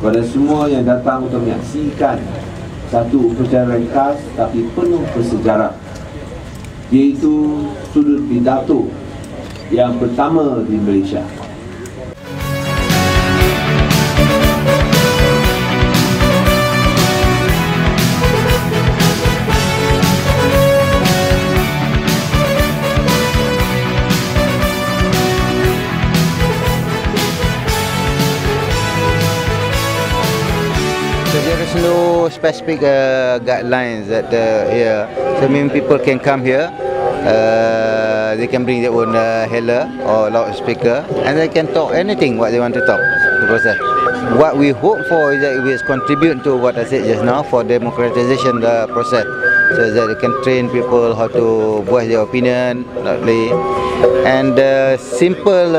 kepada semua yang datang untuk menyaksikan satu upacara ringkas tapi penuh bersejarah, iaitu sudut pidato yang pertama di Malaysia. There is no specific guidelines that here. So many people can come here. They can bring their own hailer or loudspeaker, and they can talk anything what they want to talk. The process. What we hope for is that it will contribute to what I said just now for democratization the process, so that they can train people how to voice their opinion loudly. And simple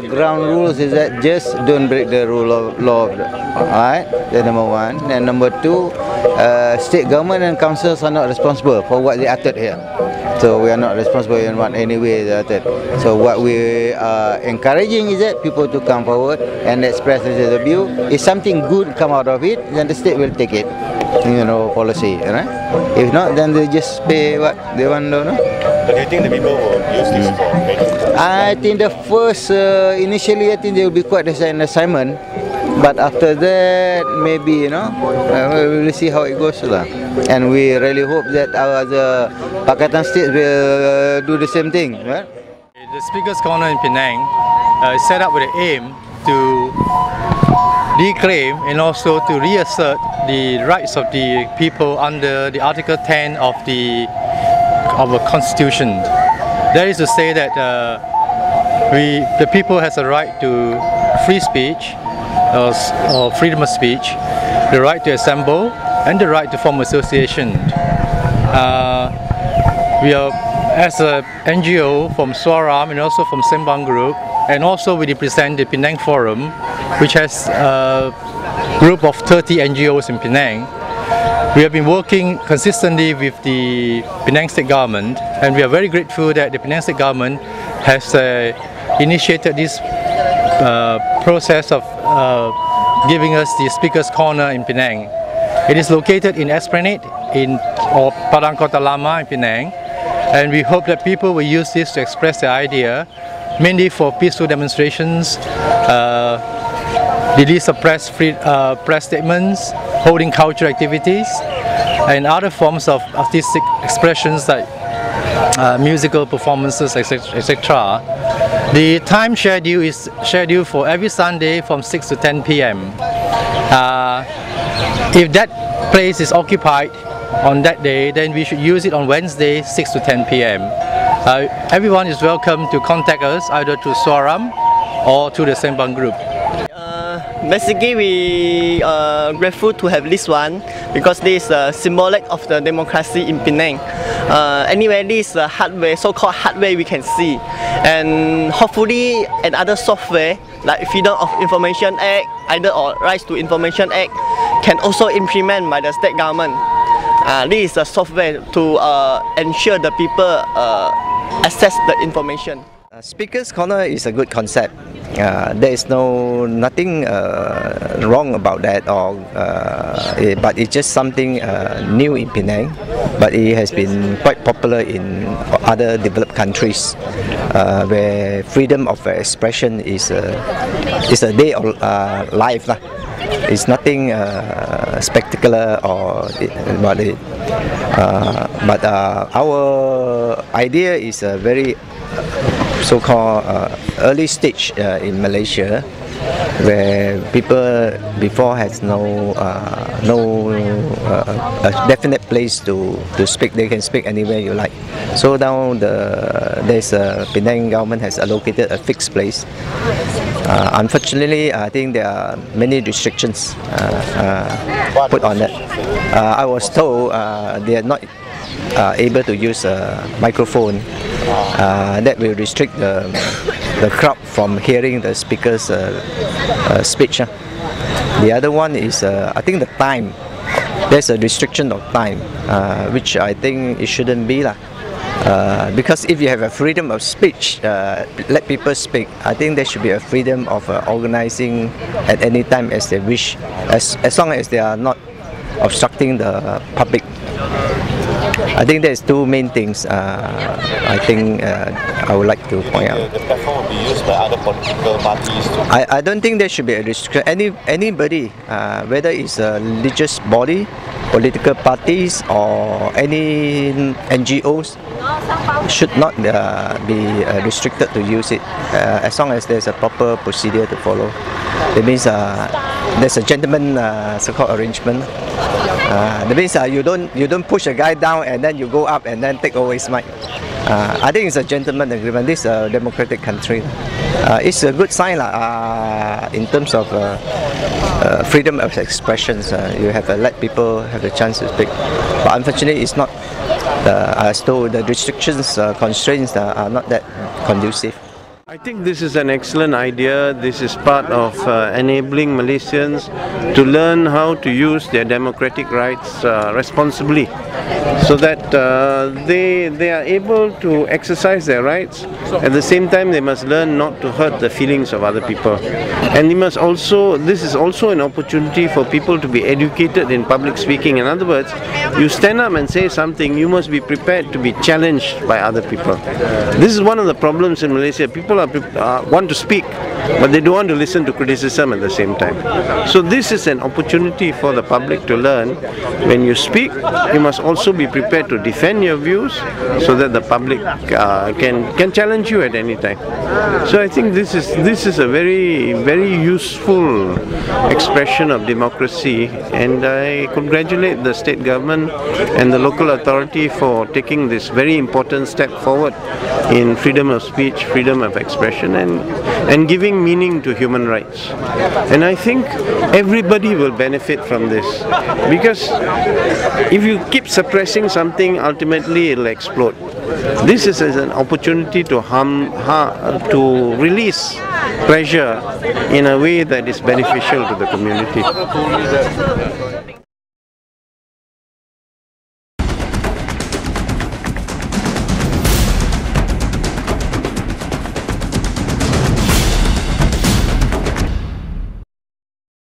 ground rules is that just don't break the rule of law. Alright, that's number one. And number two, state government and councils are not responsible for what they uttered here. So we are not responsible in any way they uttered. So what we are encouraging is that people to come forward and express their view. If something good come out of it, then the state will take it. Policy, right? If not, then they just pay what they want, no? But do you think the people will use this for many? I think the first, initially, I think there will be quite an assignment. But after that, maybe, we will see how it goes. And we really hope that our other Pakatan states will do the same thing, right? The Speaker's Corner in Penang is set up with the aim to reclaim and also to reassert the rights of the people under the Article 10 of our Constitution. That is to say that the people has a right to free speech or freedom of speech, the right to assemble, and the right to form association. We are, as an NGO from Swaram and also from Sembang Group, and also we represent the Penang Forum, which has a group of 30 NGOs in Penang. We have been working consistently with the Penang State Government, and we are very grateful that the Penang State Government has initiated this process of giving us the Speaker's Corner in Penang. It is located in Esplanade or Padang Kota Lama in Penang, and we hope that people will use this to express their idea, mainly for peaceful demonstrations, release of press statements, holding cultural activities, and other forms of artistic expressions like musical performances, etc. The time schedule is scheduled for every Sunday from 6 to 10 p.m. If that place is occupied on that day, then we should use it on Wednesday, 6 to 10 p.m. Everyone is welcome to contact us either through Swaram or through the Sembang Group. Basically, we are grateful to have this one because this is symbolic of the democracy in Penang. Anyway, this hardware, so-called hardware, we can see, and hopefully another software like Freedom of Information Act, either or Rights to Information Act, can also implement by the state government. This is a software to ensure the people access the information. Speaker's Corner is a good concept. There is nothing wrong about that, but it's just something new in Penang. But it has been quite popular in other developed countries, where freedom of expression is a day of life. It's nothing spectacular or about it. But our idea is a very so-called early stage in Malaysia, where people before has no a definite place to speak. They can speak anywhere you like. So now there's Penang government has allocated a fixed place. Unfortunately, I think there are many restrictions put on that. I was told they are not able to use a microphone. That will restrict the crowd from hearing the speaker's speech. The other one is, I think, the time. There's a restriction of time, which I think it shouldn't be. Because if you have a freedom of speech, let people speak, I think there should be a freedom of organizing at any time as they wish, as long as they are not obstructing the public. I think there's two main things I think I would like to point out. The platform will be used by other political parties to... I don't think there should be a restriction. Anybody, whether it's a religious body, political parties or any NGOs, should not be restricted to use it as long as there's a proper procedure to follow. That means there's a gentleman so-called arrangement. That means you don't push a guy down and then you go up and then take away his mic. I think it's a gentleman agreement. This is a democratic country. It's a good sign in terms of freedom of expression. You have to let people have the chance to speak. But unfortunately, it's not. As though the restrictions, constraints are not that conducive. I think this is an excellent idea. This is part of enabling Malaysians to learn how to use their democratic rights responsibly, so that they are able to exercise their rights. At the same time, they must learn not to hurt the feelings of other people. And this is also an opportunity for people to be educated in public speaking. In other words, you stand up and say something, you must be prepared to be challenged by other people. This is one of the problems in Malaysia. People want to speak, but they don't want to listen to criticism at the same time. So this is an opportunity for the public to learn. When you speak, you must also be prepared to defend your views, so that the public can challenge you at any time. So I think this is a very, very useful expression of democracy, and I congratulate the state government and the local authority for taking this very important step forward in freedom of speech, freedom of expression, and giving meaning to human rights. And I think everybody will benefit from this, because if you keep suppressing something, ultimately it will explode. This is an opportunity to release pressure in a way that is beneficial to the community.